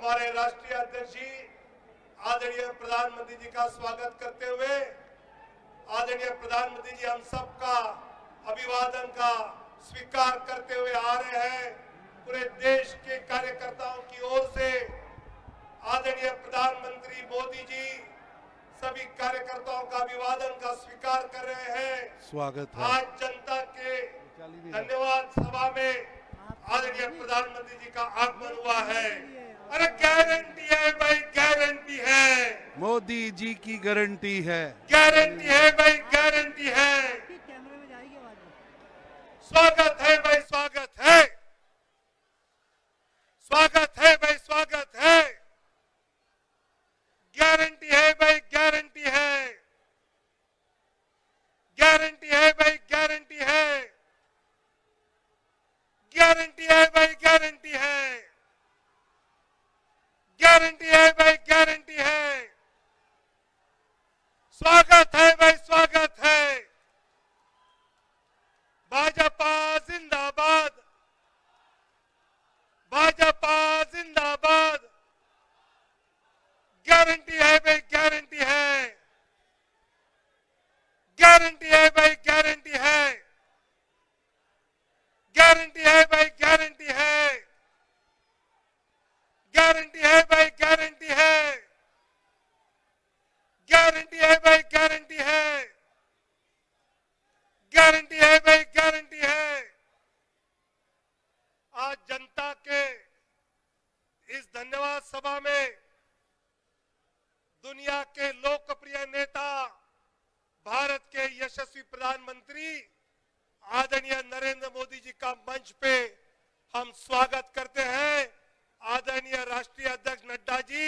हमारे राष्ट्रीय अध्यक्ष जी आदरणीय प्रधानमंत्री जी का स्वागत करते हुए आदरणीय प्रधानमंत्री जी हम सबका अभिवादन का स्वीकार करते हुए आ रहे हैं। पूरे देश के कार्यकर्ताओं की ओर से आदरणीय प्रधानमंत्री मोदी जी सभी कार्यकर्ताओं का अभिवादन का स्वीकार कर रहे हैं। स्वागत है। आज जनता के धन्यवाद सभा में आदरणीय प्रधानमंत्री जी का आगमन हुआ है। अरे गारंटी है भाई, गारंटी है, मोदी जी की गारंटी है, गारंटी है भाई, गारंटी है। स्वागत है भाई, स्वागत है, स्वागत है भाई, स्वागत है। गारंटी है भाई, गारंटी है, गारंटी है भाई, गारंटी है, गारंटी है भाई, गारंटी है, गारंटी है भाई, गारंटी है। स्वागत है भाई, स्वागत है। भाजपा जिंदाबाद, भाजपा जिंदाबाद। गारंटी है भाई, गारंटी है, गारंटी है भाई, गारंटी है, गारंटी है भाई, गारंटी है, गारंटी है भाई, गारंटी है, गारंटी है भाई, गारंटी है, गारंटी है भाई, गारंटी है। आज जनता के इस धन्यवाद सभा में दुनिया के लोकप्रिय नेता भारत के यशस्वी प्रधानमंत्री आदरणीय नरेंद्र मोदी जी का मंच पे हम स्वागत करते हैं। आदरणीय राष्ट्रीय अध्यक्ष नड्डा जी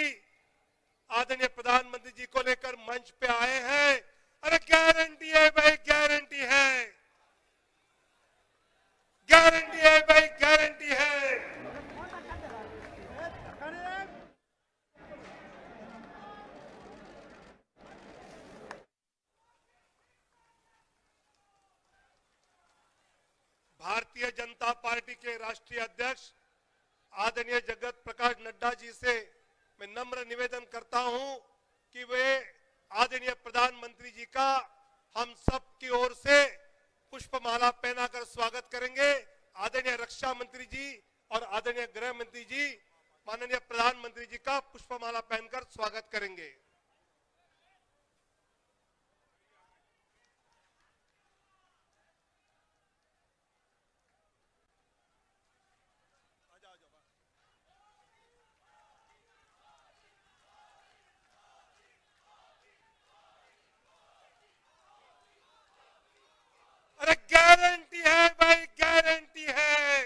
आदरणीय प्रधानमंत्री जी को लेकर मंच पे आए हैं। अरे गारंटी है भाई, गारंटी है, गारंटी है भाई, गारंटी है। भारतीय जनता पार्टी के राष्ट्रीय अध्यक्ष आदरणीय जगत प्रकाश नड्डा जी से मैं नम्र निवेदन करता हूं कि वे आदरणीय प्रधानमंत्री जी का हम सब की ओर से पुष्पमाला पहनाकर स्वागत करेंगे। आदरणीय रक्षा मंत्री जी और आदरणीय गृह मंत्री जी माननीय प्रधानमंत्री जी का पुष्पमाला पहनकर स्वागत करेंगे। अरे गारंटी है भाई, गारंटी है,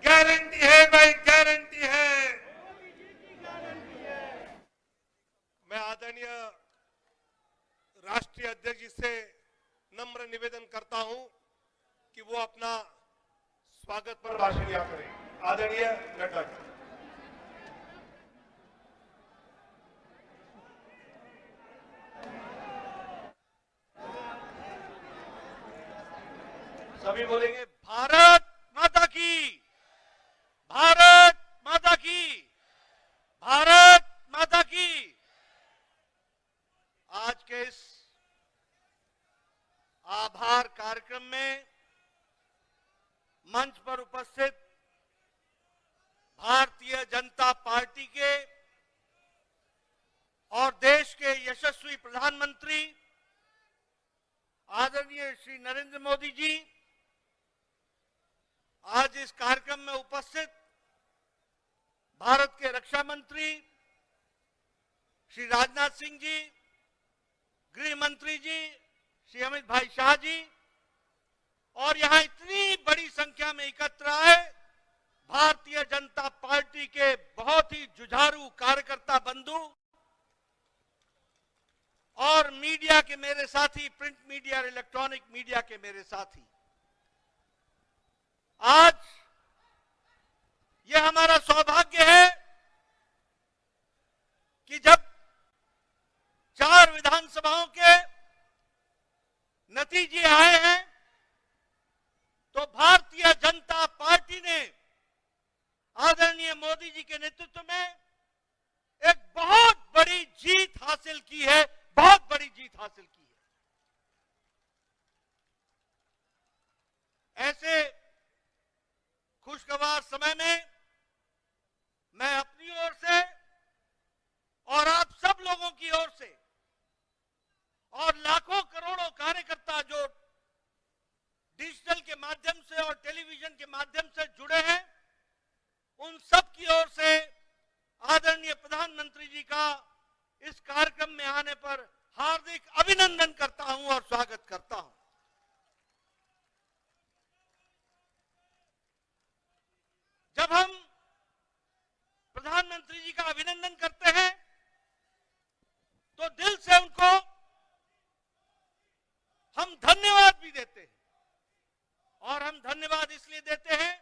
गारंटी है भाई, गारंटी है। मैं आदरणीय राष्ट्रीय अध्यक्ष जी से नम्र निवेदन करता हूं कि वो अपना स्वागत पर भाषण दिया करें। आदरणीय नड्डा जी। सभी बोलेंगे भारत माता की, भारत माता की, भारत माता की। आज के इस आभार कार्यक्रम में मंच पर उपस्थित भारतीय जनता पार्टी के और देश के यशस्वी प्रधानमंत्री आदरणीय श्री नरेंद्र मोदी जी आज इस कार्यक्रम में उपस्थित भारत के रक्षा मंत्री श्री राजनाथ सिंह जी, गृह मंत्री जी श्री अमित भाई शाह जी और यहां इतनी बड़ी संख्या में एकत्र आए भारतीय जनता पार्टी के बहुत ही जुझारू कार्यकर्ता बंधु और मीडिया के मेरे साथी, प्रिंट मीडिया और इलेक्ट्रॉनिक मीडिया के मेरे साथी। आज यह हमारा सौभाग्य है कि जब 4 विधानसभाओं के नतीजे आए हैं तो भारतीय जनता पार्टी ने आदरणीय मोदी जी के नेतृत्व में एक बहुत बड़ी जीत हासिल की है, बहुत बड़ी जीत हासिल की है। ऐसे खुशगवार समय में मैं अपनी ओर से और आप सब लोगों की ओर से और लाखों करोड़ों कार्यकर्ता जो डिजिटल के माध्यम से और टेलीविजन के माध्यम से जुड़े हैं, उन सब की ओर से आदरणीय प्रधानमंत्री जी का इस कार्यक्रम में आने पर हार्दिक अभिनंदन करता हूं और स्वागत करता हूं। जब हम प्रधानमंत्री जी का अभिनंदन करते हैं तो दिल से उनको हम धन्यवाद भी देते हैं, और हम धन्यवाद इसलिए देते हैं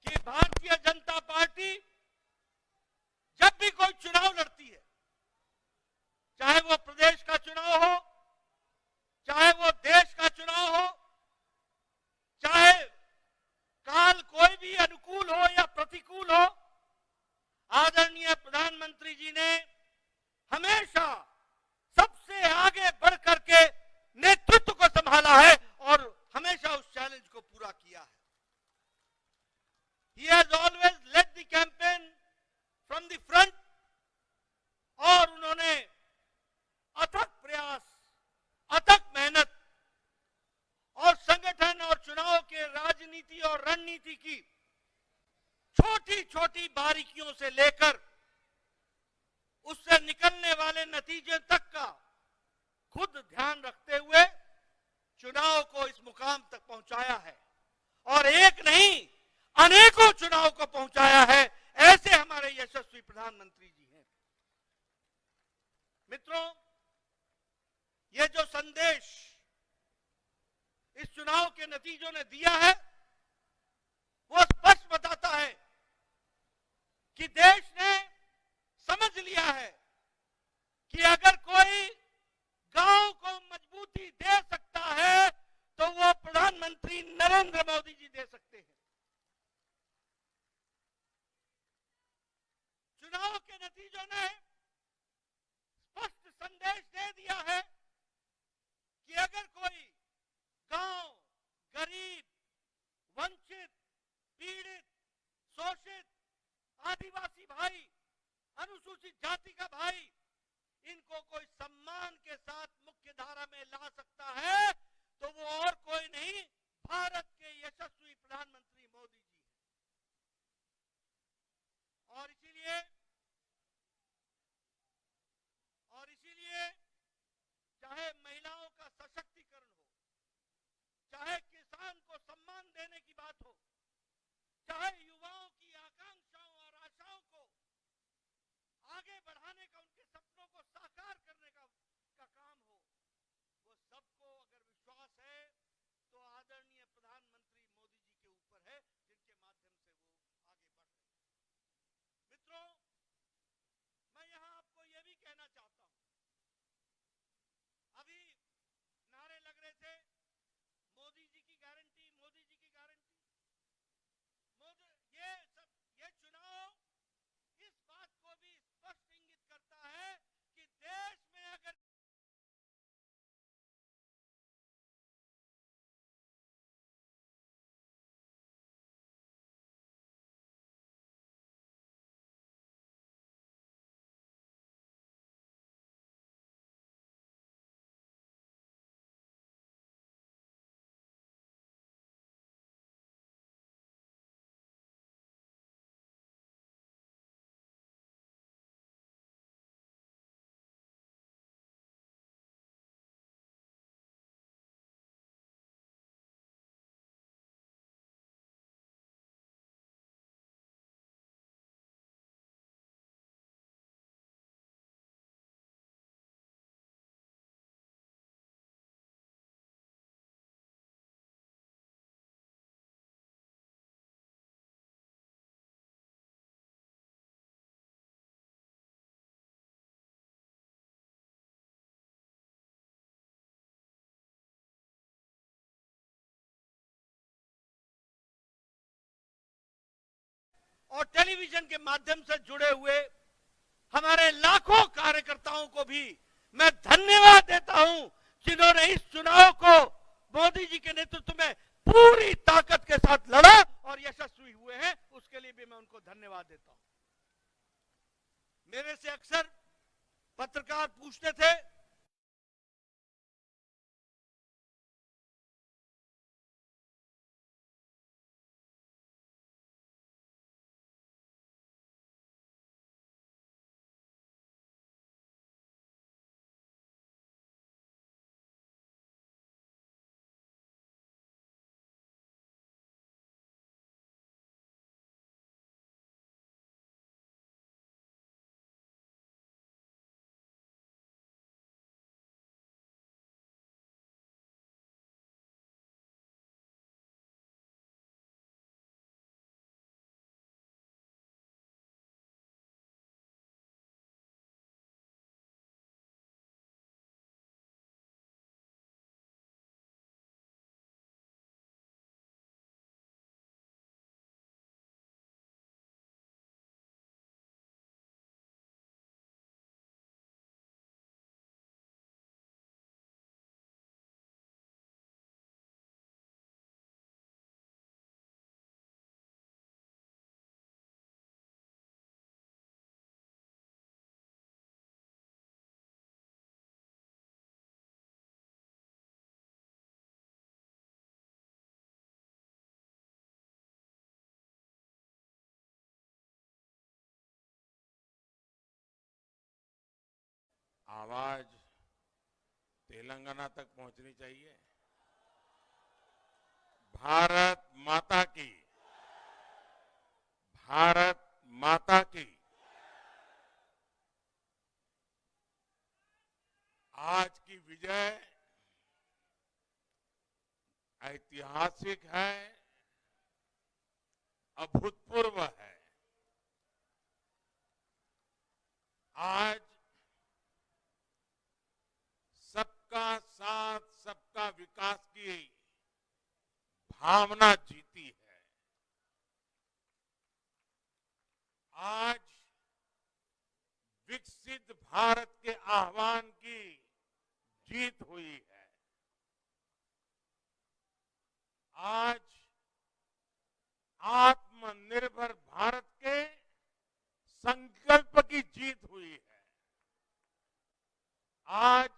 कि भारतीय जनता पार्टी जब भी कोई चुनाव लड़ती है, चाहे वो प्रदेश का चुनाव हो, चाहे वो देश का चुनाव हो, चाहे काल कोई भी अनुकूल हो या प्रतिकूल हो, आदरणीय प्रधानमंत्री जी ने हमेशा सबसे आगे बढ़ करके नेतृत्व को संभाला है और हमेशा उस चैलेंज को पूरा किया है। He has always led the campaign from the front, और उन्होंने अथक प्रयास, अथक मेहनत और संगठन और चुनाव के राजनीति और रणनीति की छोटी छोटी बारीकियों से लेकर उससे निकलने वाले नतीजे तक का खुद ध्यान रखते हुए चुनाव को इस मुकाम तक पहुंचाया है, और एक नहीं अनेकों चुनाव को पहुंचाया है। ऐसे हमारे यशस्वी प्रधानमंत्री जी हैं। मित्रों, ये जो संदेश इस चुनाव के नतीजों ने दिया है, वो स्पष्ट बताता है कि देश ने समझ लिया है कि अगर कोई गांव को मजबूती दे सकता है तो वो प्रधानमंत्री नरेंद्र मोदी जी दे सकते हैं। चुनाव के नतीजों ने स्पष्ट संदेश दे दिया है कि अगर कोई गांव, गरीब, वंचित, पीड़ित, शोषित, आदिवासी भाई, अनुसूचित जाति का भाई, इनको कोई सम्मान के साथ मुख्य धारा में ला सकता है तो वो और कोई नहीं, भारत के यशस्वी प्रधानमंत्री मोदी जी हैं। और इसीलिए चाहे महिलाओं का सशक्तिकरण हो, चाहे किसान को सम्मान देने की बात हो, चाहे युवाओं की आकांक्षाओं और आशाओं को आगे बढ़ाने का, उनके सपनों को साकार करने का काम हो, वो सबको अगर विश्वास है तो आदरणीय प्रधानमंत्री मोदी जी के ऊपर है, जिनके माध्यम से वो आगे बढ़ रहे हैं। मित्रों, मैं यहां आपको यह भी कहना चाहता हूं, अभी नारे लग रहे थे मोदी जी की गारंटी, मोदी जी की गारंटी। ये चुनाव इस बात को भी स्पष्ट इंगित करता है कि देश में अगर और टेलीविजन के माध्यम से जुड़े हुए हमारे लाखों कार्यकर्ताओं को भी मैं धन्यवाद देता हूं, जिन्होंने इस चुनाव को मोदी जी के नेतृत्व में पूरी ताकत के साथ लड़ा और यशस्वी हुए हैं। उसके लिए भी मैं उनको धन्यवाद देता हूं। मेरे से अक्सर पत्रकार पूछते थे आवाज तेलंगाना तक पहुंचनी चाहिए। भारत माता की, भारत माता की। आज की विजय ऐतिहासिक है, अभूतपूर्व है। आज सबका साथ, सबका विकास की भावना जीती है। आज विकसित भारत के आह्वान की जीत हुई है। आज आत्मनिर्भर भारत के संकल्प की जीत हुई है। आज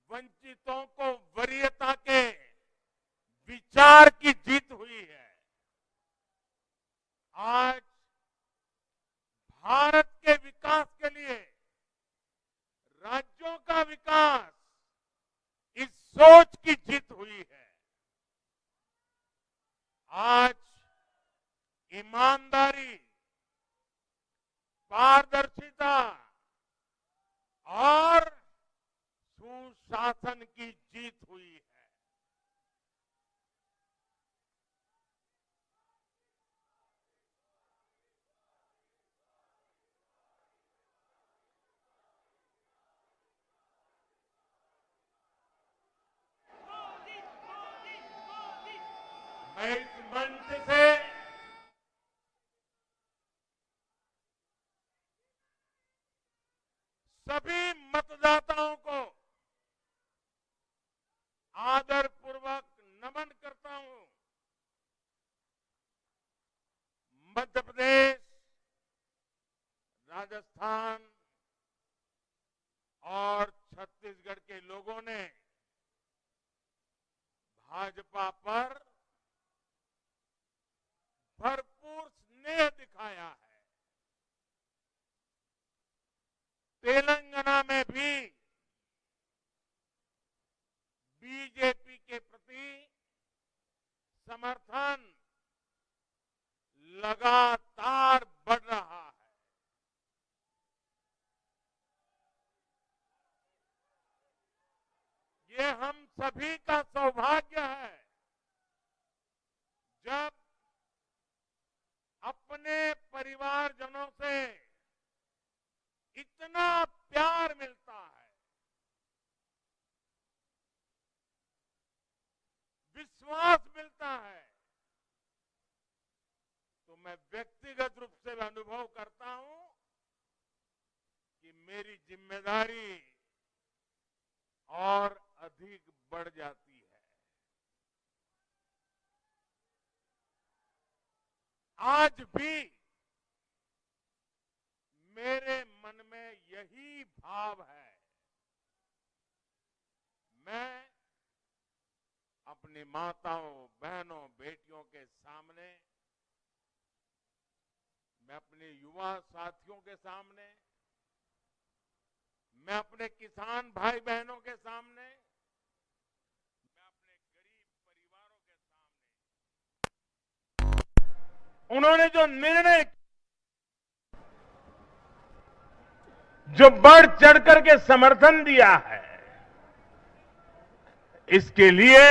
वंचितों को वरीयता के विचार की जीत हुई है। आज भारत के विकास के लिए राज्यों का विकास, इस सोच की जीत हुई है। आज ईमानदारी, पारदर्शिता और सुशासन की जीत हुई है। मैं इस मंच से सभी मतदाताओं को आदरपूर्वक नमन करता हूं। मध्य प्रदेश, राजस्थान और छत्तीसगढ़ के लोगों ने भाजपा पर भरपूर स्नेह दिखाया है। तेलंगाना में भी बीजेपी के प्रति समर्थन लगातार बढ़ रहा है। ये हम सभी का सौभाग्य है जब अपने परिवारजनों से इतना प्यार मिलता है, विश्वास मिलता है, तो मैं व्यक्तिगत रूप से अनुभव करता हूं कि मेरी जिम्मेदारी और अधिक बढ़ जाती है। आज भी मेरे मन में यही भाव है। मैं अपनी माताओं, बहनों, बेटियों के सामने, मैं अपने युवा साथियों के सामने, मैं अपने किसान भाई बहनों के सामने, मैं अपने गरीब परिवारों के सामने उन्होंने जो निर्णय, जो बढ़ चढ़ करके समर्थन दिया है, इसके लिए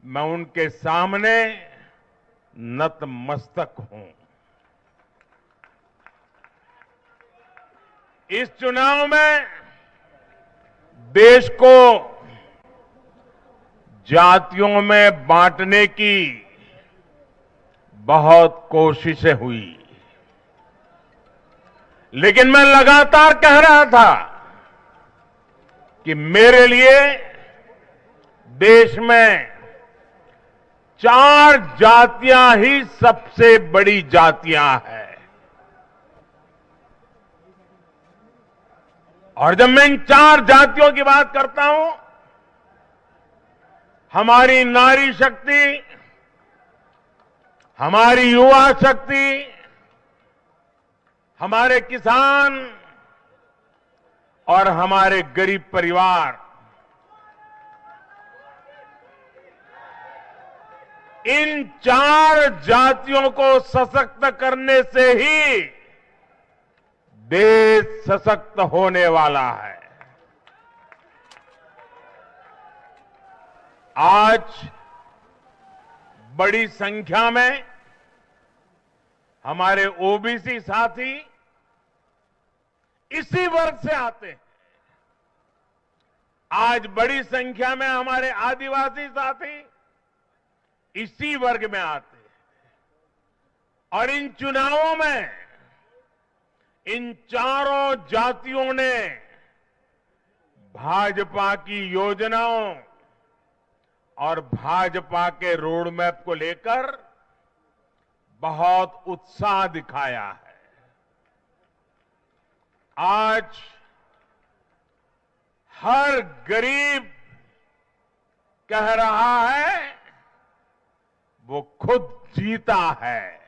मैं उनके सामने नतमस्तक हूं। इस चुनाव में देश को जातियों में बांटने की बहुत कोशिशें हुई, लेकिन मैं लगातार कह रहा था कि मेरे लिए देश में 4 जातियां ही सबसे बड़ी जातियां हैं। और जब मैं इन 4 जातियों की बात करता हूं, हमारी नारी शक्ति, हमारी युवा शक्ति, हमारे किसान और हमारे गरीब परिवार, इन 4 जातियों को सशक्त करने से ही देश सशक्त होने वाला है। आज बड़ी संख्या में हमारे ओबीसी साथी इसी वर्ग से आते हैं। आज बड़ी संख्या में हमारे आदिवासी साथी इसी वर्ग में आते हैं। और इन चुनावों में इन चारों जातियों ने भाजपा की योजनाओं और भाजपा के रोड मैप को लेकर बहुत उत्साह दिखाया है। आज हर गरीब कह रहा है वो खुद जीता है।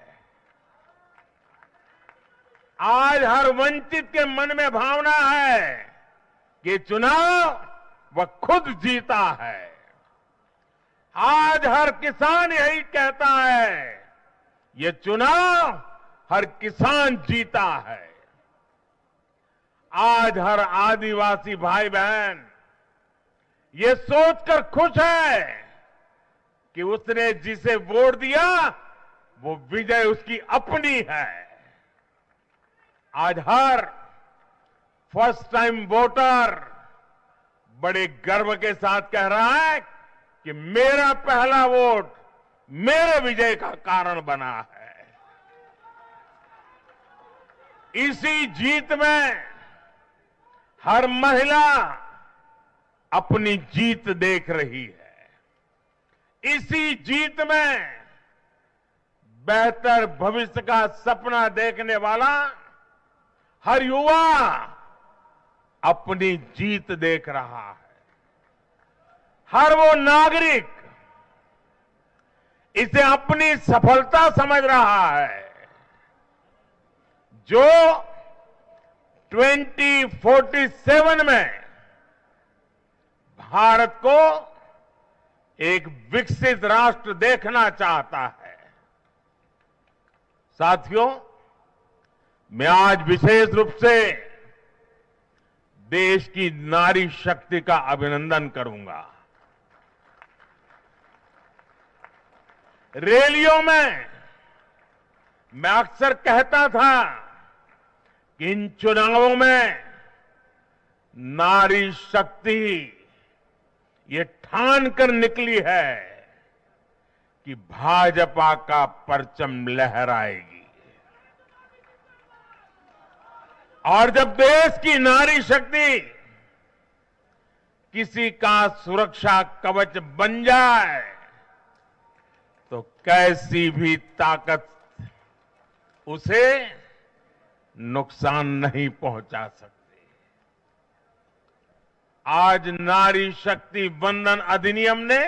आज हर वंचित के मन में भावना है कि चुनाव वह खुद जीता है। आज हर किसान यही कहता है, ये चुनाव हर किसान जीता है। आज हर आदिवासी भाई बहन ये सोचकर खुश है कि उसने जिसे वोट दिया वो विजय उसकी अपनी है। आज हर फर्स्ट टाइम वोटर बड़े गर्व के साथ कह रहा है कि मेरा पहला वोट मेरे विजय का कारण बना है। इसी जीत में हर महिला अपनी जीत देख रही है। इसी जीत में बेहतर भविष्य का सपना देखने वाला हर युवा अपनी जीत देख रहा है। हर वो नागरिक इसे अपनी सफलता समझ रहा है जो 2047 में भारत को एक विकसित राष्ट्र देखना चाहता है। साथियों, मैं आज विशेष रूप से देश की नारी शक्ति का अभिनंदन करूंगा। रैलियों में मैं अक्सर कहता था कि इन चुनावों में नारी शक्ति ये ठान कर निकली है कि भाजपा का परचम लहराएगी। और जब देश की नारी शक्ति किसी का सुरक्षा कवच बन जाए तो कैसी भी ताकत उसे नुकसान नहीं पहुंचा सकती। आज नारी शक्ति वंदन अधिनियम ने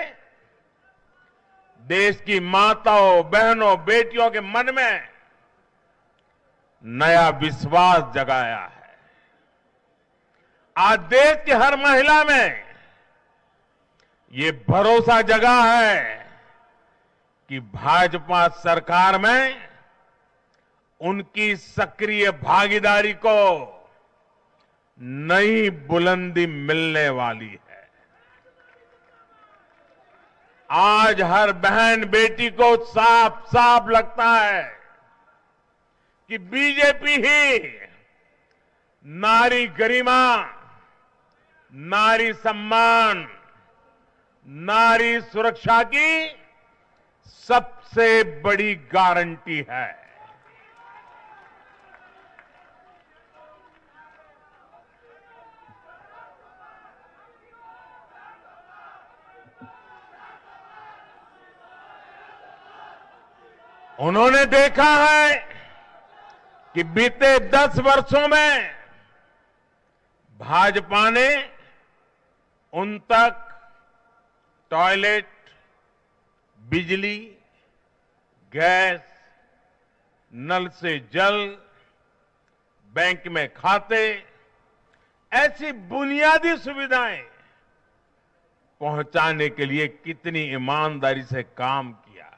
देश की माताओं, बहनों, बेटियों के मन में नया विश्वास जगाया है। आज देश की हर महिला में ये भरोसा जगा है कि भाजपा सरकार में उनकी सक्रिय भागीदारी को नई बुलंदी मिलने वाली है। आज हर बहन बेटी को साफ साफ लगता है कि बीजेपी ही नारी गरिमा, नारी सम्मान, नारी सुरक्षा की सबसे बड़ी गारंटी है। उन्होंने देखा है कि बीते 10 वर्षों में भाजपा ने उन तक टॉयलेट, बिजली, गैस, नल से जल, बैंक में खाते, ऐसी बुनियादी सुविधाएं पहुंचाने के लिए कितनी ईमानदारी से काम किया है।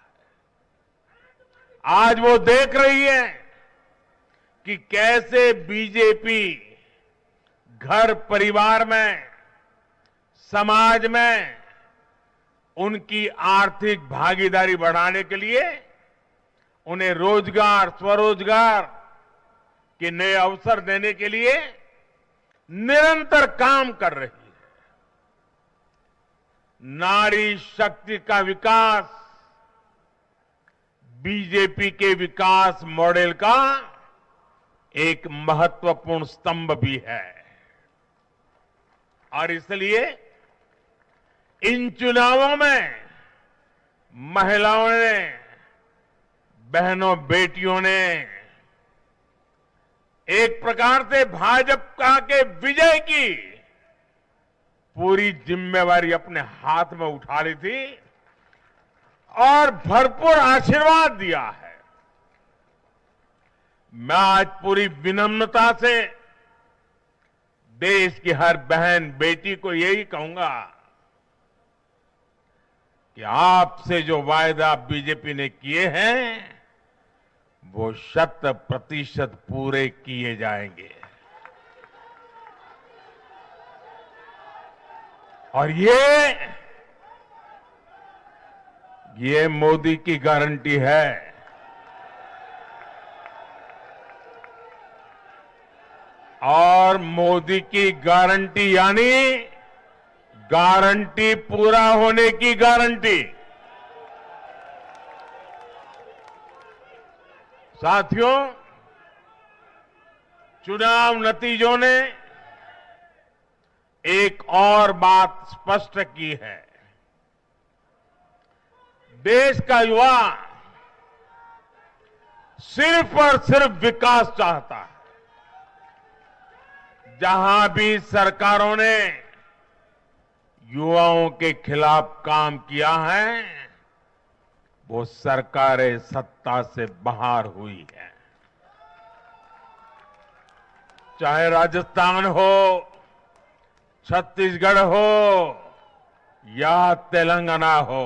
आज वो देख रही है कि कैसे बीजेपी घर परिवार में, समाज में उनकी आर्थिक भागीदारी बढ़ाने के लिए उन्हें रोजगार, स्वरोजगार के नए अवसर देने के लिए निरंतर काम कर रही है। नारी शक्ति का विकास बीजेपी के विकास मॉडल का एक महत्वपूर्ण स्तंभ भी है। और इसलिए इन चुनावों में महिलाओं ने, बहनों, बेटियों ने एक प्रकार से भाजपा के विजय की पूरी जिम्मेवारी अपने हाथ में उठा ली थी और भरपूर आशीर्वाद दिया है। मैं आज पूरी विनम्रता से देश की हर बहन बेटी को यही कहूंगा कि आपसे जो वायदा बीजेपी ने किए हैं वो 100% पूरे किए जाएंगे। और ये मोदी की गारंटी है। और मोदी की गारंटी यानी गारंटी पूरा होने की गारंटी। साथियों, चुनाव नतीजों ने एक और बात स्पष्ट की है। देश का युवा सिर्फ और सिर्फ विकास चाहता है। जहां भी सरकारों ने युवाओं के खिलाफ काम किया है वो सरकारें सत्ता से बाहर हुई है। चाहे राजस्थान हो, छत्तीसगढ़ हो या तेलंगाना हो,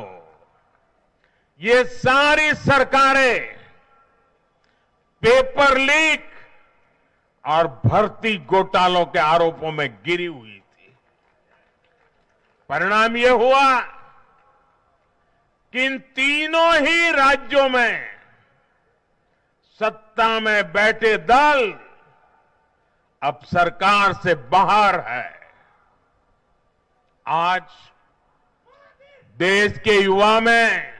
ये सारी सरकारें पेपर लीक और भर्ती घोटालों के आरोपों में गिरी हुई थी। परिणाम ये हुआ कि इन तीनों ही राज्यों में सत्ता में बैठे दल अब सरकार से बाहर है। आज देश के युवा में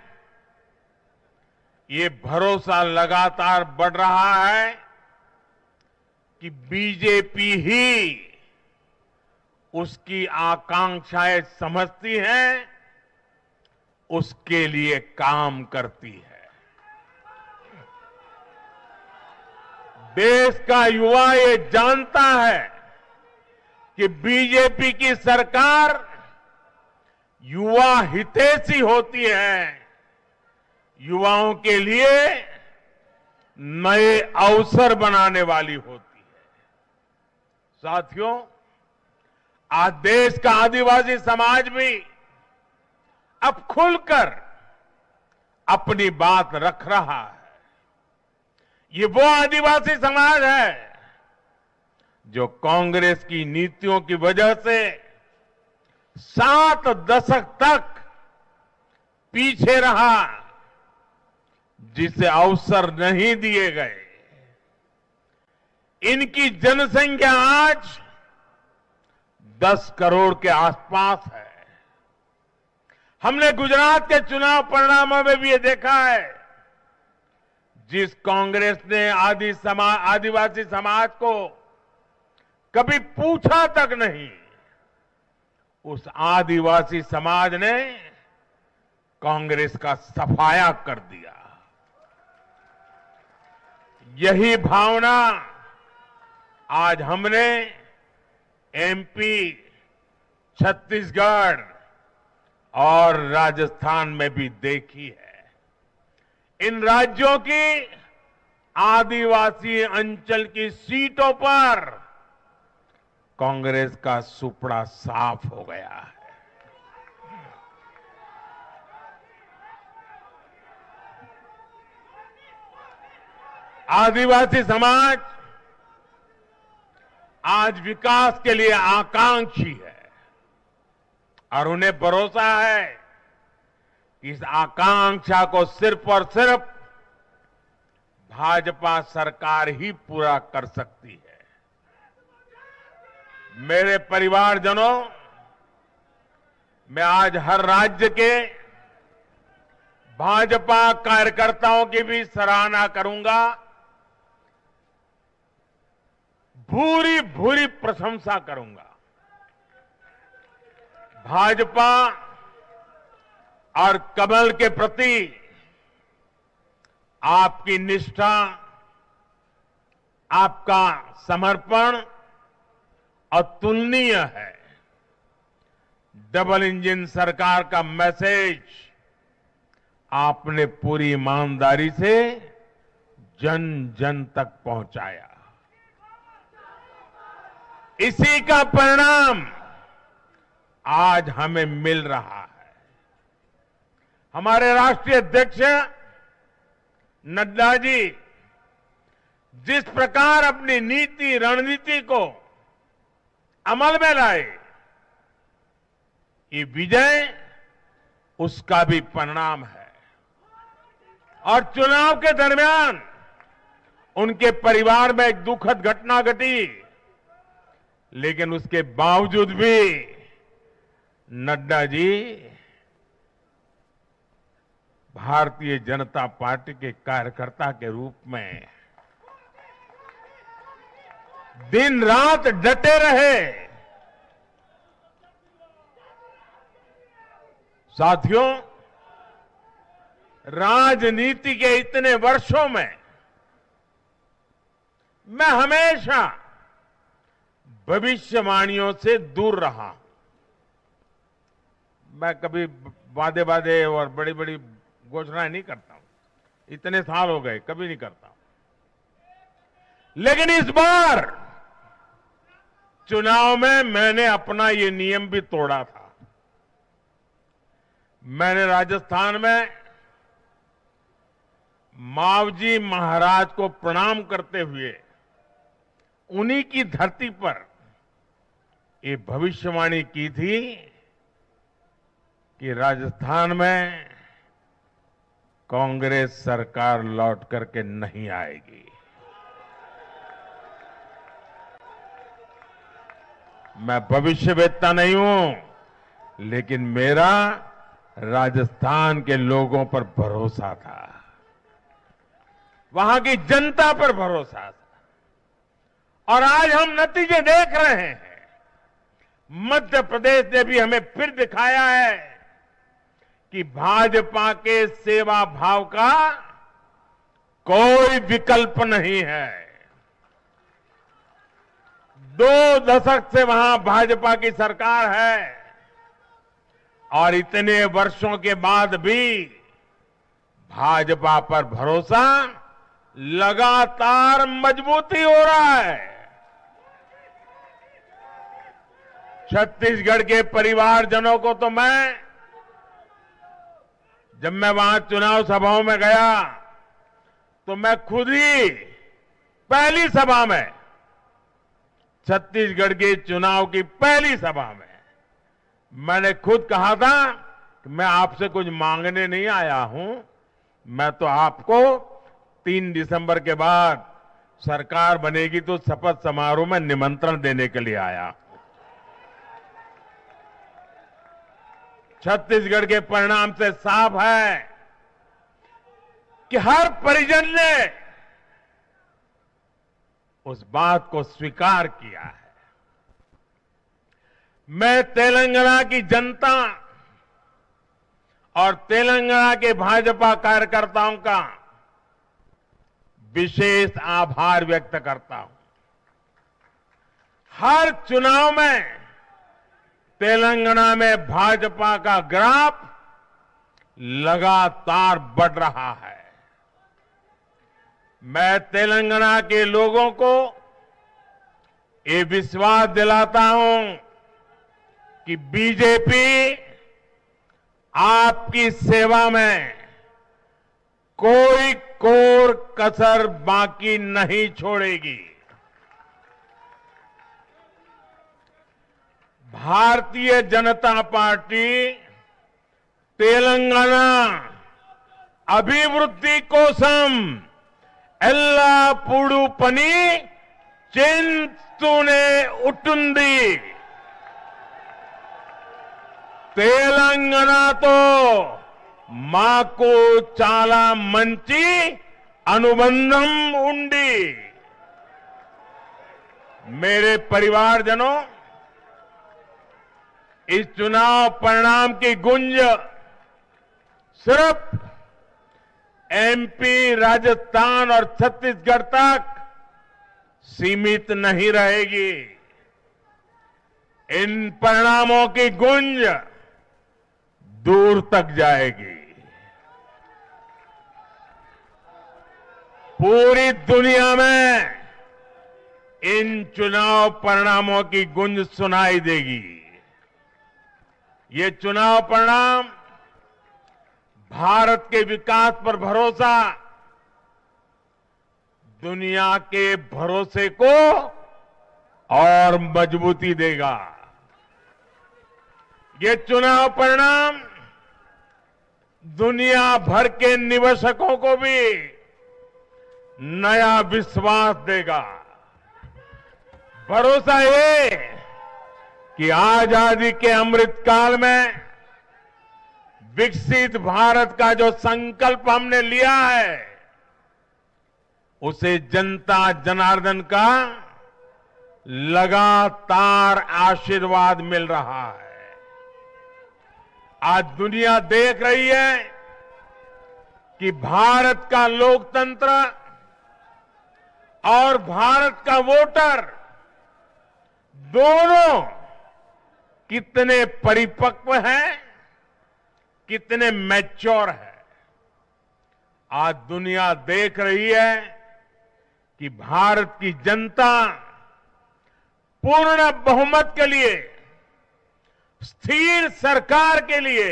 ये भरोसा लगातार बढ़ रहा है कि बीजेपी ही उसकी आकांक्षाएं समझती है, उसके लिए काम करती है। देश का युवा ये जानता है कि बीजेपी की सरकार युवा हितैषी होती है, युवाओं के लिए नए अवसर बनाने वाली होती है। साथियों, आज देश का आदिवासी समाज भी अब खुलकर अपनी बात रख रहा है। ये वो आदिवासी समाज है जो कांग्रेस की नीतियों की वजह से 7 दशक तक पीछे रहा, जिसे अवसर नहीं दिए गए। इनकी जनसंख्या आज 10 करोड़ के आसपास है। हमने गुजरात के चुनाव परिणामों में भी ये देखा है, जिस कांग्रेस ने आदिवासी समाज को कभी पूछा तक नहीं, उस आदिवासी समाज ने कांग्रेस का सफाया कर दिया। यही भावना आज हमने एमपी, छत्तीसगढ़ और राजस्थान में भी देखी है। इन राज्यों की आदिवासी अंचल की सीटों पर कांग्रेस का सुपड़ा साफ हो गया है। आदिवासी समाज आज विकास के लिए आकांक्षी है और उन्हें भरोसा है कि इस आकांक्षा को सिर्फ और सिर्फ भाजपा सरकार ही पूरा कर सकती है। मेरे परिवारजनों, मैं आज हर राज्य के भाजपा कार्यकर्ताओं की भी सराहना करूंगा, भूरी भूरी प्रशंसा करूंगा। भाजपा और कमल के प्रति आपकी निष्ठा, आपका समर्पण अतुलनीय है। डबल इंजन सरकार का मैसेज आपने पूरी ईमानदारी से जन जन तक पहुंचाया। इसी का परिणाम आज हमें मिल रहा है। हमारे राष्ट्रीय अध्यक्ष नड्डा जी जिस प्रकार अपनी नीति रणनीति को अमल में लाए, ये विजय उसका भी परिणाम है। और चुनाव के दरमियान उनके परिवार में एक दुखद घटना घटी, लेकिन उसके बावजूद भी नड्डा जी भारतीय जनता पार्टी के कार्यकर्ता के रूप में दिन रात डटे रहे। साथियों, राजनीति के इतने वर्षों में मैं हमेशा भविष्यवाणियों से दूर रहा। मैं कभी वादे और बड़ी बड़ी घोषणाएं नहीं करता हूं, इतने साल हो गए, कभी नहीं करता। लेकिन इस बार चुनाव में मैंने अपना ये नियम भी तोड़ा था। मैंने राजस्थान में मावजी महाराज को प्रणाम करते हुए उन्हीं की धरती पर ये भविष्यवाणी की थी कि राजस्थान में कांग्रेस सरकार लौट करके नहीं आएगी। मैं भविष्यवेत्ता नहीं हूं, लेकिन मेरा राजस्थान के लोगों पर भरोसा था। वहां की जनता पर भरोसा था। और आज हम नतीजे देख रहे हैं। मध्य प्रदेश ने भी हमें फिर दिखाया है कि भाजपा के सेवा भाव का कोई विकल्प नहीं है। 2 दशक से वहां भाजपा की सरकार है और इतने वर्षों के बाद भी भाजपा पर भरोसा लगातार मजबूती हो रहा है। छत्तीसगढ़ के परिवारजनों को तो जब मैं वहां चुनाव सभाओं में गया तो मैं खुद ही पहली सभा में, छत्तीसगढ़ के चुनाव की पहली सभा में मैंने खुद कहा था कि मैं आपसे कुछ मांगने नहीं आया हूं, मैं तो आपको 3 दिसंबर के बाद सरकार बनेगी तो शपथ समारोह में निमंत्रण देने के लिए आया हूं। छत्तीसगढ़ के परिणाम से साफ है कि हर परिजन ने उस बात को स्वीकार किया है। मैं तेलंगाना की जनता और तेलंगाना के भाजपा कार्यकर्ताओं का विशेष आभार व्यक्त करता हूं। हर चुनाव में तेलंगाना में भाजपा का ग्राफ लगातार बढ़ रहा है। मैं तेलंगाना के लोगों को ये विश्वास दिलाता हूं कि बीजेपी आपकी सेवा में कोई कोर कसर बाकी नहीं छोड़ेगी। भारतीय जनता पार्टी तेलंगाना अभिवृद्धि कोसम ఎల్లప్పుడూ పని చేస్తూనే ఉంటుంది। తెలంగాణతో మాకు చాలా మంచి అనుబంధం ఉంది। मेरे परिवारजनों, इस चुनाव परिणाम की गुंज सिर्फ एमपी, राजस्थान और छत्तीसगढ़ तक सीमित नहीं रहेगी। इन परिणामों की गुंज दूर तक जाएगी। पूरी दुनिया में इन चुनाव परिणामों की गुंज सुनाई देगी। ये चुनाव परिणाम भारत के विकास पर भरोसा, दुनिया के भरोसे को और मजबूती देगा। ये चुनाव परिणाम दुनिया भर के निवेशकों को भी नया विश्वास देगा। भरोसा ये कि आजादी के अमृत काल में विकसित भारत का जो संकल्प हमने लिया है, उसे जनता जनार्दन का लगातार आशीर्वाद मिल रहा है। आज दुनिया देख रही है कि भारत का लोकतंत्र और भारत का वोटर दोनों कितने परिपक्व हैं, कितने मैच्योर है। आज दुनिया देख रही है कि भारत की जनता पूर्ण बहुमत के लिए, स्थिर सरकार के लिए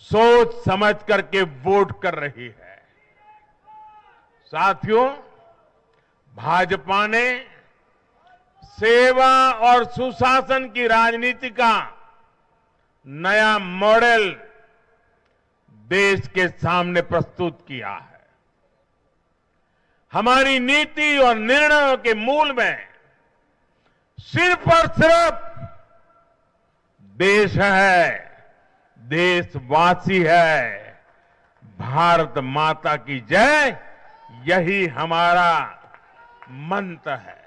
सोच समझ करके वोट कर रही है। साथियों, भाजपा ने सेवा और सुशासन की राजनीति का नया मॉडल देश के सामने प्रस्तुत किया है। हमारी नीति और निर्णयों के मूल में सिर्फ और सिर्फ देश है, देशवासी है, भारत माता की जय, यही हमारा मंत्र है।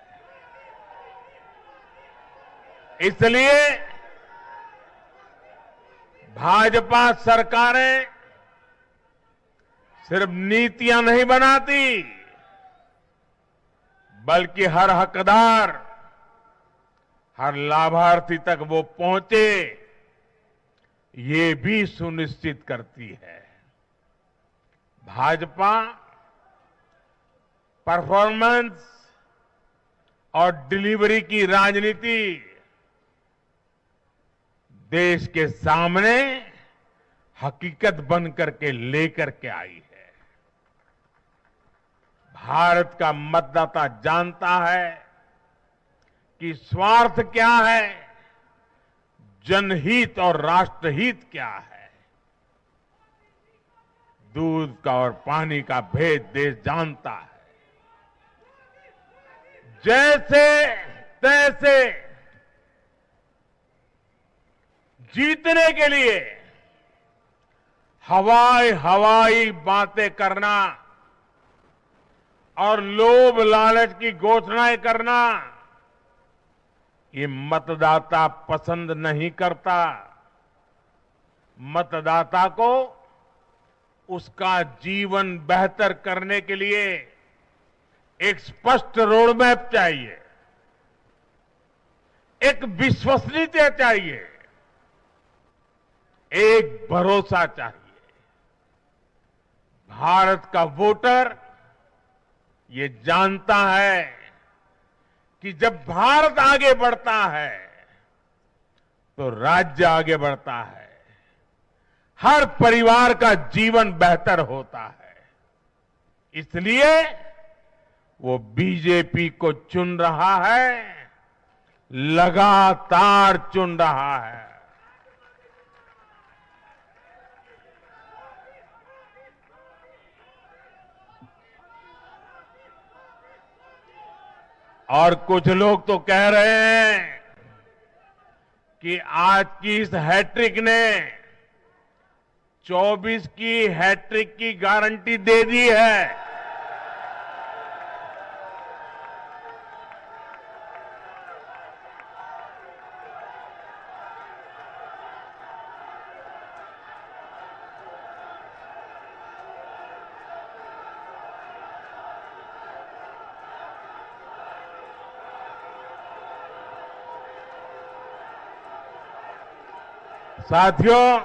इसलिए भाजपा सरकारें सिर्फ नीतियां नहीं बनाती, बल्कि हर हकदार, हर लाभार्थी तक वो पहुंचे, ये भी सुनिश्चित करती है। भाजपा परफॉर्मेंस और डिलीवरी की राजनीति देश के सामने हकीकत बन करके लेकर के आई है। भारत का मतदाता जानता है कि स्वार्थ क्या है, जनहित और राष्ट्रहित क्या है। दूध का और पानी का भेद देश जानता है। जैसे तैसे जीतने के लिए हवाई बातें करना और लोभ लालच की घोषणाएं करना, ये मतदाता पसंद नहीं करता। मतदाता को उसका जीवन बेहतर करने के लिए एक स्पष्ट रोडमैप चाहिए, एक विश्वसनीयता चाहिए, एक भरोसा चाहिए। भारत का वोटर ये जानता है कि जब भारत आगे बढ़ता है तो राज्य आगे बढ़ता है, हर परिवार का जीवन बेहतर होता है। इसलिए वो बीजेपी को चुन रहा है, लगातार चुन रहा है। और कुछ लोग तो कह रहे हैं कि आज की इस हैट्रिक ने 24 की हैट्रिक की गारंटी दे दी है। साथियों,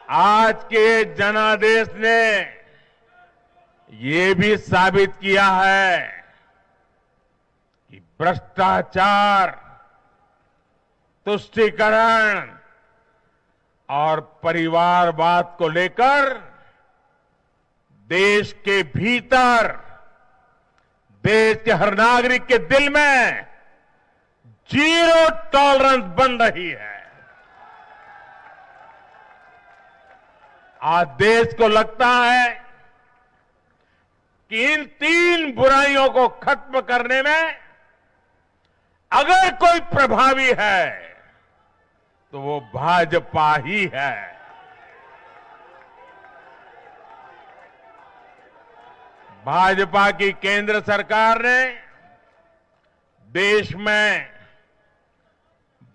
आज के जनादेश ने ये भी साबित किया है कि भ्रष्टाचार, तुष्टीकरण और परिवारवाद को लेकर देश के भीतर, देश के हर नागरिक के दिल में जीरो टॉलरेंस बन रही है। आज देश को लगता है कि इन 3 बुराइयों को खत्म करने में अगर कोई प्रभावी है तो वो भाजपा ही है। भाजपा की केंद्र सरकार ने देश में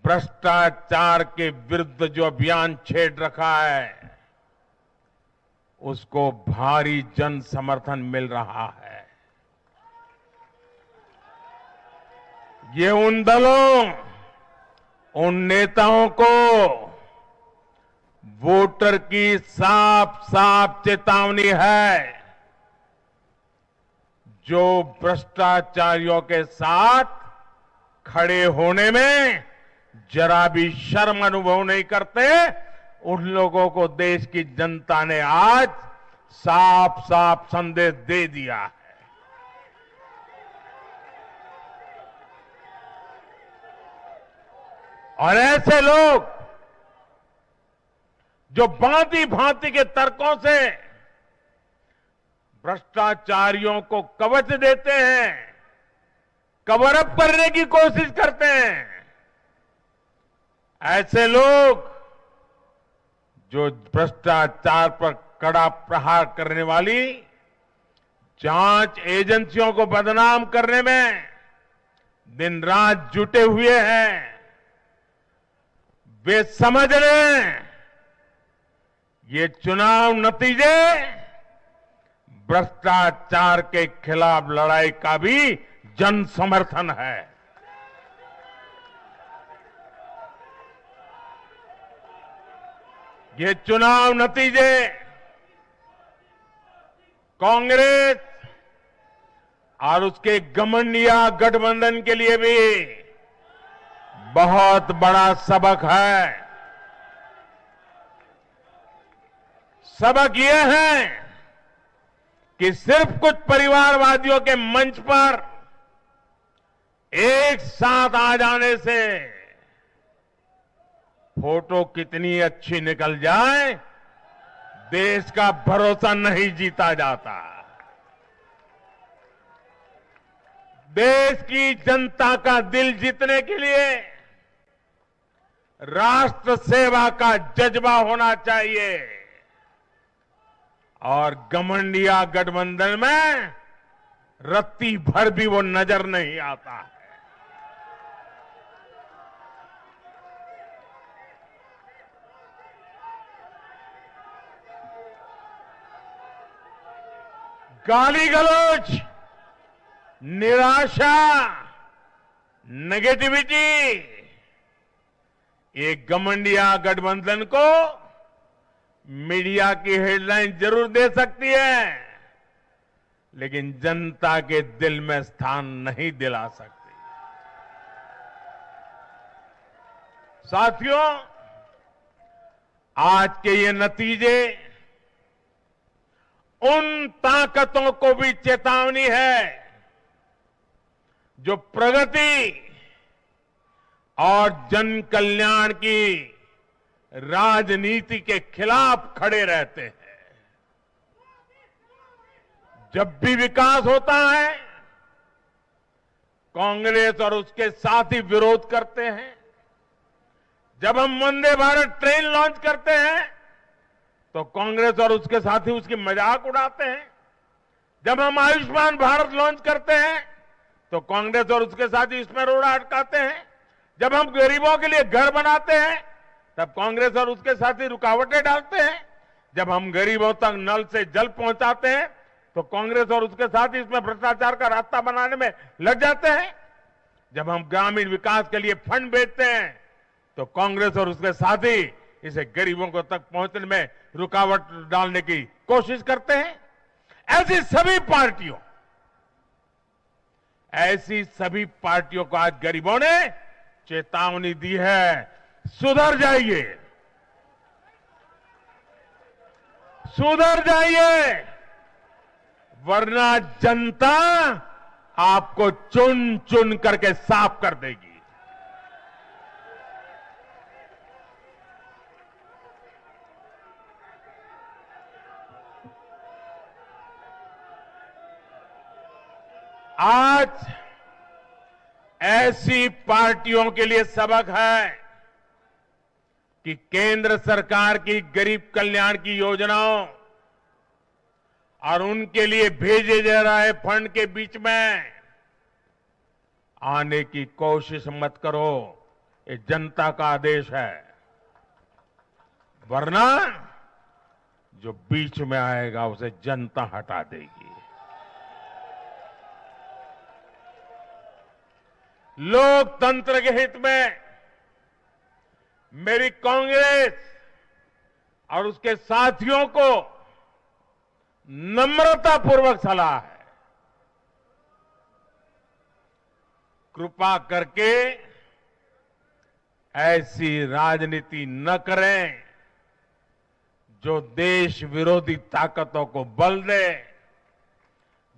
भ्रष्टाचार के विरुद्ध जो अभियान छेड़ रखा है, उसको भारी जन समर्थन मिल रहा है। ये उन दलों, उन नेताओं को वोटर की साफ साफ चेतावनी है जो भ्रष्टाचारियों के साथ खड़े होने में जरा भी शर्म अनुभव नहीं करते। उन लोगों को देश की जनता ने आज साफ साफ संदेश दे दिया है। और ऐसे लोग जो भांति भांति के तर्कों से भ्रष्टाचारियों को कवच देते हैं, कवर अप करने की कोशिश करते हैं, ऐसे लोग जो भ्रष्टाचार पर कड़ा प्रहार करने वाली जांच एजेंसियों को बदनाम करने में दिन रात जुटे हुए हैं, वे समझ लें ये चुनाव नतीजे भ्रष्टाचार के खिलाफ लड़ाई का भी जन समर्थन है। ये चुनाव नतीजे कांग्रेस और उसके घमंडिया गठबंधन के लिए भी बहुत बड़ा सबक है। सबक ये है कि सिर्फ कुछ परिवारवादियों के मंच पर एक साथ आ जाने से फोटो कितनी अच्छी निकल जाए, देश का भरोसा नहीं जीता जाता। देश की जनता का दिल जीतने के लिए राष्ट्र सेवा का जज्बा होना चाहिए और घमंडिया गठबंधन में रत्ती भर भी वो नजर नहीं आता है। गाली गलौज, निराशा, नेगेटिविटी, ये घमंडिया गठबंधन को मीडिया की हेडलाइन जरूर दे सकती है, लेकिन जनता के दिल में स्थान नहीं दिला सकती। साथियों, आज के ये नतीजे उन ताकतों को भी चेतावनी है जो प्रगति और जन कल्याण की राजनीति के खिलाफ खड़े रहते हैं। जब भी विकास होता है, कांग्रेस और उसके साथी विरोध करते हैं। जब हम वंदे भारत ट्रेन लॉन्च करते हैं तो कांग्रेस और उसके साथी उसकी मजाक उड़ाते हैं। जब हम आयुष्मान भारत लॉन्च करते हैं तो कांग्रेस और उसके साथी इसमें रोड़ा अटकाते हैं। जब हम गरीबों के लिए घर बनाते हैं तब कांग्रेस और उसके साथी रुकावटें डालते हैं। जब हम गरीबों तक नल से जल पहुंचाते हैं तो कांग्रेस और उसके साथी इसमें भ्रष्टाचार का रास्ता बनाने में लग जाते हैं। जब हम ग्रामीण विकास के लिए फंड भेजते हैं तो कांग्रेस और उसके साथी इसे गरीबों को तक पहुंचने में रुकावट डालने की कोशिश करते हैं। ऐसी सभी पार्टियों को आज गरीबों ने चेतावनी दी है, सुधर जाइए, सुधर जाइए, वरना जनता आपको चुन चुन करके साफ कर देगी। आज ऐसी पार्टियों के लिए सबक है कि केंद्र सरकार की गरीब कल्याण की योजनाओं और उनके लिए भेजे जा रहे फंड के बीच में आने की कोशिश मत करो। ये जनता का आदेश है, वरना जो बीच में आएगा उसे जनता हटा देगी। लोकतंत्र के हित में मेरी कांग्रेस और उसके साथियों को नम्रतापूर्वक सलाह है, कृपा करके ऐसी राजनीति न करें जो देश विरोधी ताकतों को बल दे,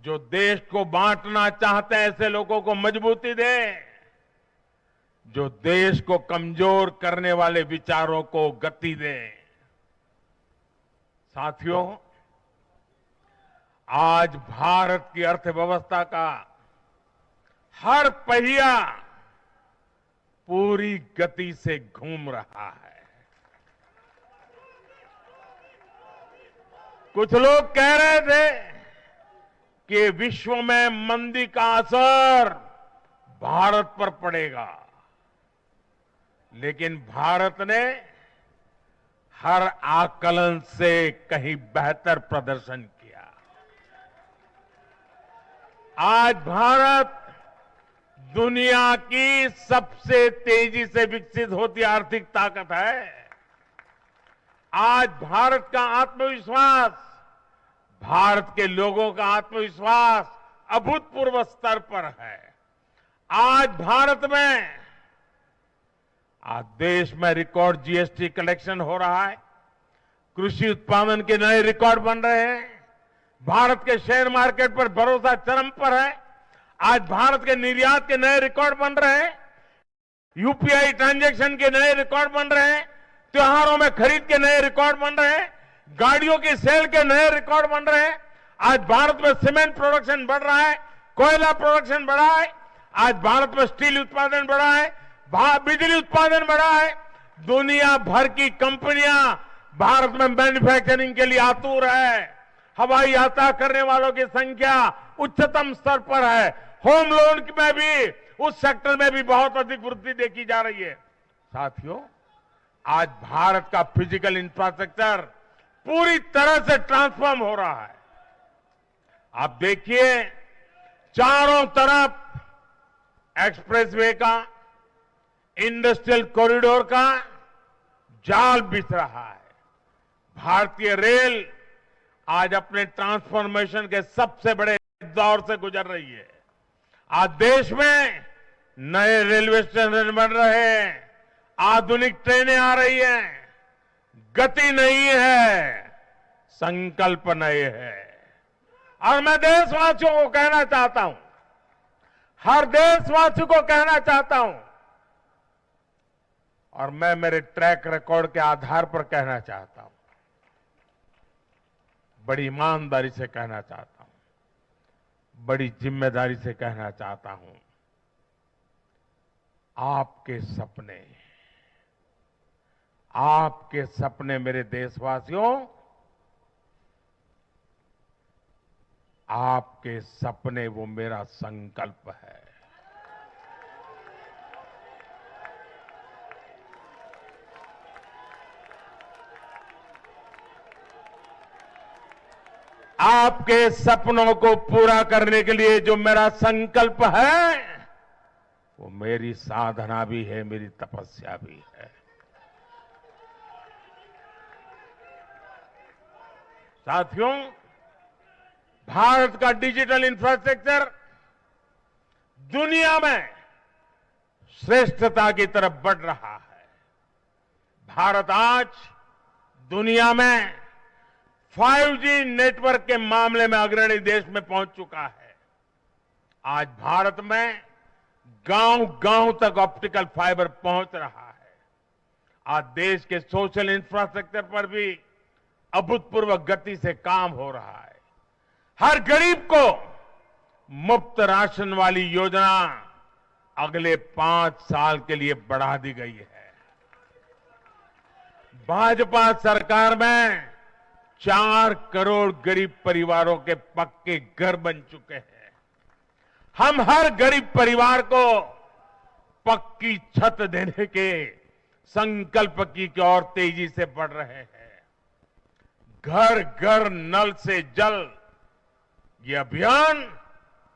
जो देश को बांटना चाहते हैं ऐसे लोगों को मजबूती दे, जो देश को कमजोर करने वाले विचारों को गति दे। साथियों, आज भारत की अर्थव्यवस्था का हर पहिया पूरी गति से घूम रहा है। कुछ लोग कह रहे थे कि विश्व में मंदी का असर भारत पर पड़ेगा, लेकिन भारत ने हर आकलन से कहीं बेहतर प्रदर्शन किया। आज भारत दुनिया की सबसे तेजी से विकसित होती आर्थिक ताकत है। आज भारत का आत्मविश्वास, भारत के लोगों का आत्मविश्वास अभूतपूर्व स्तर पर है। आज भारत में, आज देश में रिकॉर्ड जीएसटी कलेक्शन हो रहा है, कृषि उत्पादन के नए रिकॉर्ड बन रहे हैं, भारत के शेयर मार्केट पर भरोसा चरम पर है, आज भारत के निर्यात के नए रिकॉर्ड बन रहे हैं, यूपीआई ट्रांजैक्शन के नए रिकॉर्ड बन रहे हैं, त्योहारों में खरीद के नए रिकॉर्ड बन रहे हैं, गाड़ियों की सेल के नए रिकॉर्ड बन रहे हैं। आज भारत में सीमेंट प्रोडक्शन बढ़ रहा है, कोयला प्रोडक्शन बढ़ा है, आज भारत में स्टील उत्पादन बढ़ा है, बिजली उत्पादन बढ़ा है। दुनिया भर की कंपनियां भारत में मैन्युफैक्चरिंग के लिए आतुर है। हवाई यात्रा करने वालों की संख्या उच्चतम स्तर पर है। होम लोन में भी, उस सेक्टर में भी बहुत अधिक वृद्धि देखी जा रही है। साथियों, आज भारत का फिजिकल इंफ्रास्ट्रक्चर पूरी तरह से ट्रांसफॉर्म हो रहा है। आप देखिए, चारों तरफ एक्सप्रेसवे का, इंडस्ट्रियल कॉरिडोर का जाल बिछ रहा है। भारतीय रेल आज अपने ट्रांसफॉर्मेशन के सबसे बड़े दौर से गुजर रही है। आज देश में नए रेलवे स्टेशन बन रहे हैं, आधुनिक ट्रेनें आ रही हैं। गति नहीं है, संकल्प नए है। और मैं देशवासियों को कहना चाहता हूं, हर देशवासी को कहना चाहता हूं, और मैं मेरे ट्रैक रिकॉर्ड के आधार पर कहना चाहता हूं, बड़ी ईमानदारी से कहना चाहता हूं, बड़ी जिम्मेदारी से कहना चाहता हूं, आपके सपने मेरे देशवासियों, आपके सपने वो मेरा संकल्प है। आपके सपनों को पूरा करने के लिए जो मेरा संकल्प है, वो मेरी साधना भी है, मेरी तपस्या भी है। साथियों, भारत का डिजिटल इंफ्रास्ट्रक्चर दुनिया में श्रेष्ठता की तरफ बढ़ रहा है। भारत आज दुनिया में 5G नेटवर्क के मामले में अग्रणी देश में पहुंच चुका है। आज भारत में गांव-गांव तक ऑप्टिकल फाइबर पहुंच रहा है। आज देश के सोशल इंफ्रास्ट्रक्चर पर भी अभूतपूर्व गति से काम हो रहा है। हर गरीब को मुफ्त राशन वाली योजना अगले 5 साल के लिए बढ़ा दी गई है। भाजपा सरकार में 4 करोड़ गरीब परिवारों के पक्के घर बन चुके हैं। हम हर गरीब परिवार को पक्की छत देने के संकल्प की ओर तेजी से बढ़ रहे हैं। घर घर नल से जल, ये अभियान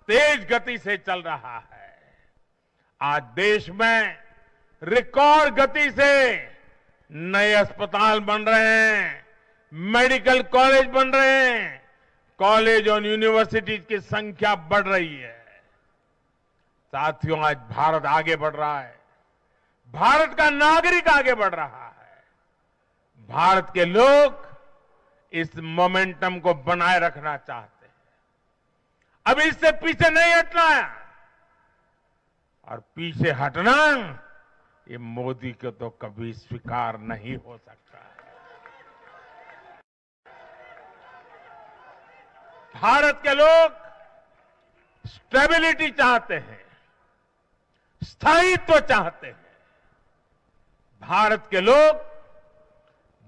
तेज गति से चल रहा है। आज देश में रिकॉर्ड गति से नए अस्पताल बन रहे हैं, मेडिकल कॉलेज बन रहे हैं, कॉलेज और यूनिवर्सिटीज की संख्या बढ़ रही है। साथियों, आज भारत आगे बढ़ रहा है, भारत का नागरिक आगे बढ़ रहा है। भारत के लोग इस मोमेंटम को बनाए रखना चाहते हैं। अब इससे पीछे नहीं हटना है, और पीछे हटना ये मोदी को तो कभी स्वीकार नहीं हो सकता है। भारत के लोग स्टेबिलिटी चाहते हैं, स्थायित्व चाहते हैं। भारत के लोग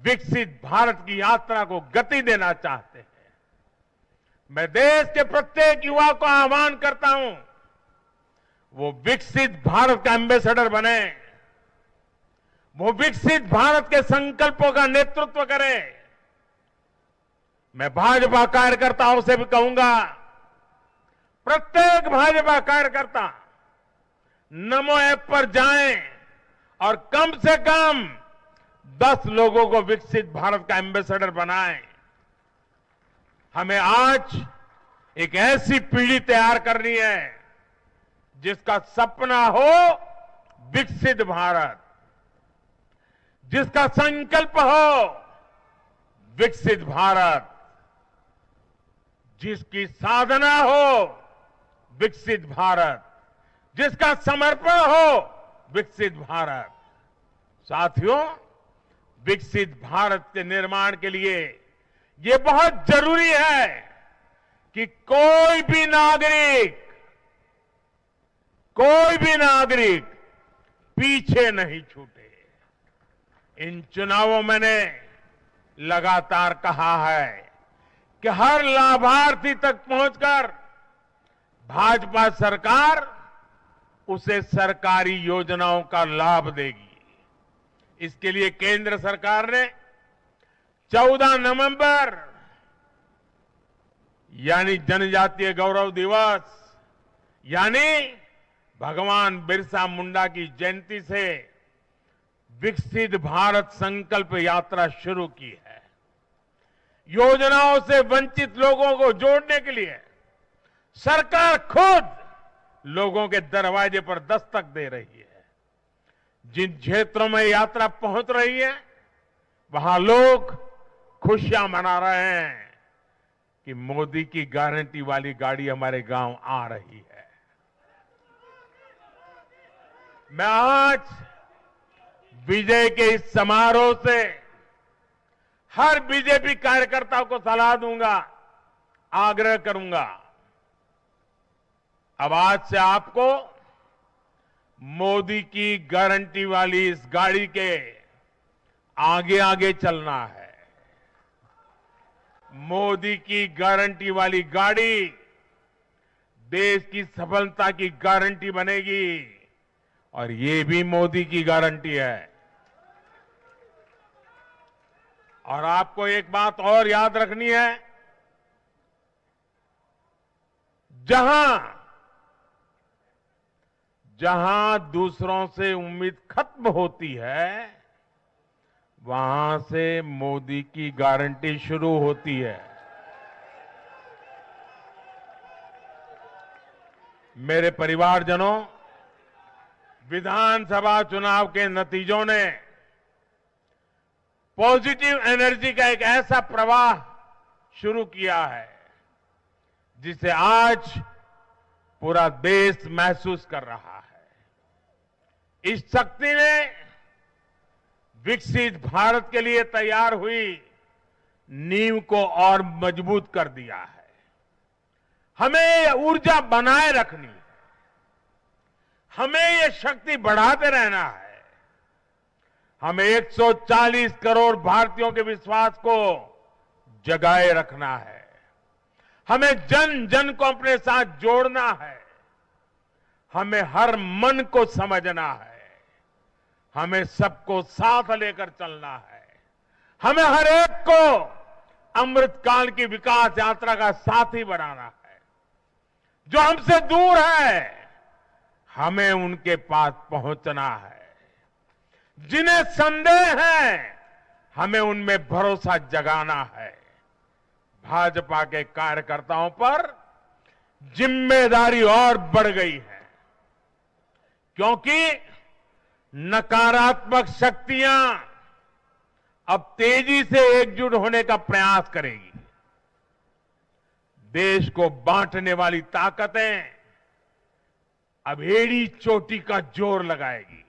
विकसित भारत की यात्रा को गति देना चाहते हैं। मैं देश के प्रत्येक युवा को आह्वान करता हूं, वो विकसित भारत का एम्बेसडर बने, वो विकसित भारत के संकल्पों का नेतृत्व करे। मैं भाजपा कार्यकर्ताओं से भी कहूंगा, प्रत्येक भाजपा कार्यकर्ता नमो ऐप पर जाएं और कम से कम 10 लोगों को विकसित भारत का एम्बेसडर बनाएं। हमें आज एक ऐसी पीढ़ी तैयार करनी है जिसका सपना हो विकसित भारत, जिसका संकल्प हो विकसित भारत, जिसकी साधना हो विकसित भारत, जिसका समर्पण हो विकसित भारत। साथियों, विकसित भारत के निर्माण के लिए ये बहुत जरूरी है कि कोई भी नागरिक पीछे नहीं छूटे। इन चुनावों मैंने लगातार कहा है कि हर लाभार्थी तक पहुंचकर भाजपा सरकार उसे सरकारी योजनाओं का लाभ देगी। इसके लिए केंद्र सरकार ने 14 नवंबर यानी जनजातीय गौरव दिवस यानी भगवान बिरसा मुंडा की जयंती से विकसित भारत संकल्प यात्रा शुरू की है। योजनाओं से वंचित लोगों को जोड़ने के लिए सरकार खुद लोगों के दरवाजे पर दस्तक दे रही है। जिन क्षेत्रों में यात्रा पहुंच रही है, वहां लोग खुशियां मना रहे हैं कि मोदी की गारंटी वाली गाड़ी हमारे गांव आ रही है। मैं आज विजय के इस समारोह से हर बीजेपी कार्यकर्ता को सलाह दूंगा, आग्रह करूंगा, अब आज से आपको मोदी की गारंटी वाली इस गाड़ी के आगे आगे चलना है। मोदी की गारंटी वाली गाड़ी देश की सफलता की गारंटी बनेगी और ये भी मोदी की गारंटी है। और आपको एक बात और याद रखनी है, जहां दूसरों से उम्मीद खत्म होती है, वहां से मोदी की गारंटी शुरू होती है। मेरे परिवारजनों, विधानसभा चुनाव के नतीजों ने पॉजिटिव एनर्जी का एक ऐसा प्रवाह शुरू किया है जिसे आज पूरा देश महसूस कर रहा है। इस शक्ति ने विकसित भारत के लिए तैयार हुई नींव को और मजबूत कर दिया है। हमें ये ऊर्जा बनाए रखनी है, हमें ये शक्ति बढ़ाते रहना है। हमें 140 करोड़ भारतीयों के विश्वास को जगाए रखना है। हमें जन जन को अपने साथ जोड़ना है। हमें हर मन को समझना है। हमें सबको साथ लेकर चलना है। हमें हर एक को अमृतकाल की विकास यात्रा का साथी बनाना है। जो हमसे दूर है, हमें उनके पास पहुंचना है। जिन्हें संदेह है, हमें उनमें भरोसा जगाना है। भाजपा के कार्यकर्ताओं पर जिम्मेदारी और बढ़ गई है, क्योंकि नकारात्मक शक्तियां अब तेजी से एकजुट होने का प्रयास करेगी। देश को बांटने वाली ताकतें अब एड़ी चोटी का जोर लगाएगी।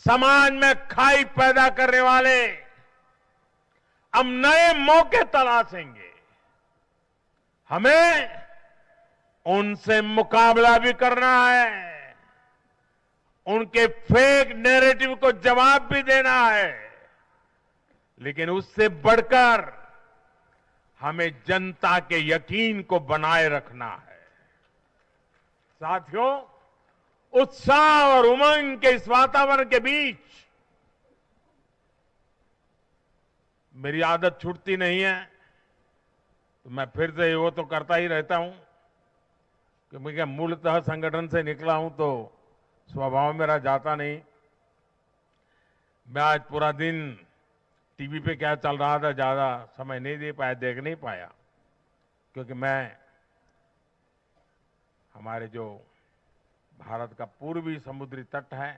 समाज में खाई पैदा करने वाले अब नए मौके तलाशेंगे। हमें उनसे मुकाबला भी करना है, उनके फेक नैरेटिव को जवाब भी देना है। लेकिन उससे बढ़कर हमें जनता के यकीन को बनाए रखना है। साथियों, उत्साह और उमंग के इस वातावरण के बीच मेरी आदत छूटती नहीं है, तो मैं फिर से वो तो करता ही रहता हूं कि मैं मूलतः संगठन से निकला हूं तो स्वभाव मेरा जाता नहीं। मैं आज पूरा दिन टीवी पे क्या चल रहा था ज्यादा समय नहीं दे पाया, देख नहीं पाया, क्योंकि मैं हमारे जो भारत का पूर्वी समुद्री तट है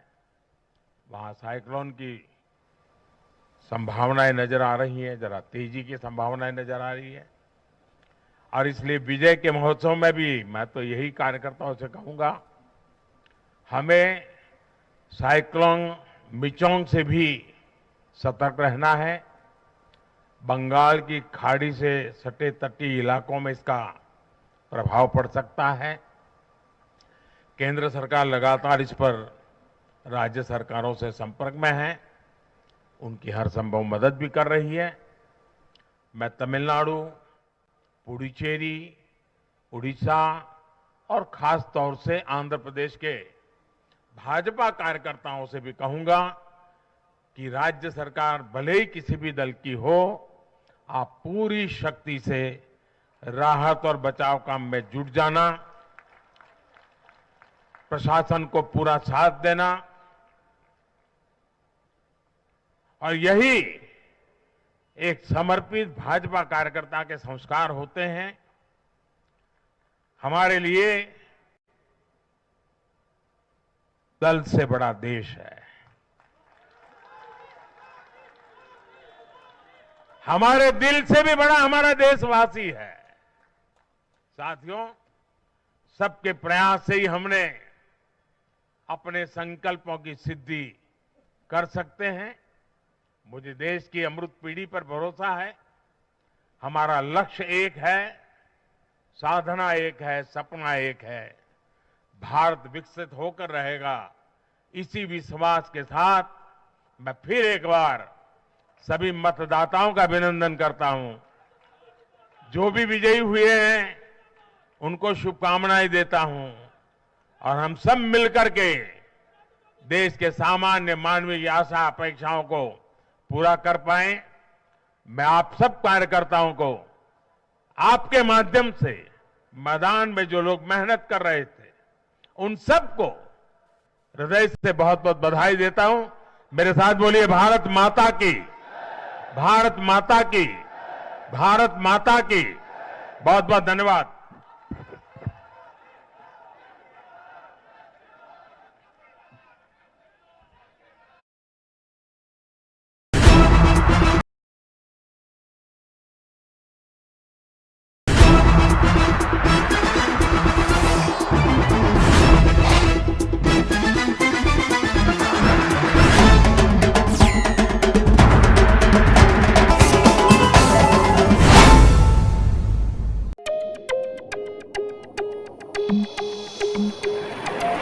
वहां साइक्लोन की संभावनाएं नजर आ रही हैं, जरा तेजी की संभावनाएं नजर आ रही है। और इसलिए विजय के महोत्सव में भी मैं तो यही कार्यकर्ताओं से कहूंगा, हमें साइक्लोन मिचोंग से भी सतर्क रहना है। बंगाल की खाड़ी से सटे तटीय इलाकों में इसका प्रभाव पड़ सकता है। केंद्र सरकार लगातार इस पर राज्य सरकारों से संपर्क में है, उनकी हर संभव मदद भी कर रही है। मैं तमिलनाडु, पुडुचेरी, उड़ीसा और खास तौर से आंध्र प्रदेश के भाजपा कार्यकर्ताओं से भी कहूंगा कि राज्य सरकार भले ही किसी भी दल की हो, आप पूरी शक्ति से राहत और बचाव काम में जुट जाना, प्रशासन को पूरा साथ देना, और यही एक समर्पित भाजपा कार्यकर्ता के संस्कार होते हैं। हमारे लिए दल से बड़ा देश है, हमारे दिल से भी बड़ा हमारा देशवासी है। साथियों, सबके प्रयास से ही हमने अपने संकल्पों की सिद्धि कर सकते हैं। मुझे देश की अमृत पीढ़ी पर भरोसा है। हमारा लक्ष्य एक है, साधना एक है, सपना एक है। भारत विकसित होकर रहेगा, इसी विश्वास के साथ मैं फिर एक बार सभी मतदाताओं का अभिनंदन करता हूं। जो भी विजयी हुए हैं उनको शुभकामनाएं देता हूं, और हम सब मिलकर के देश के सामान्य मानवीय की आशा अपेक्षाओं को पूरा कर पाए। मैं आप सब कार्यकर्ताओं को आपके माध्यम से मैदान में जो लोग मेहनत कर रहे थे उन सबको हृदय से बहुत बहुत बधाई देता हूं। मेरे साथ बोलिए भारत माता की, भारत माता की, भारत माता की। बहुत बहुत धन्यवाद।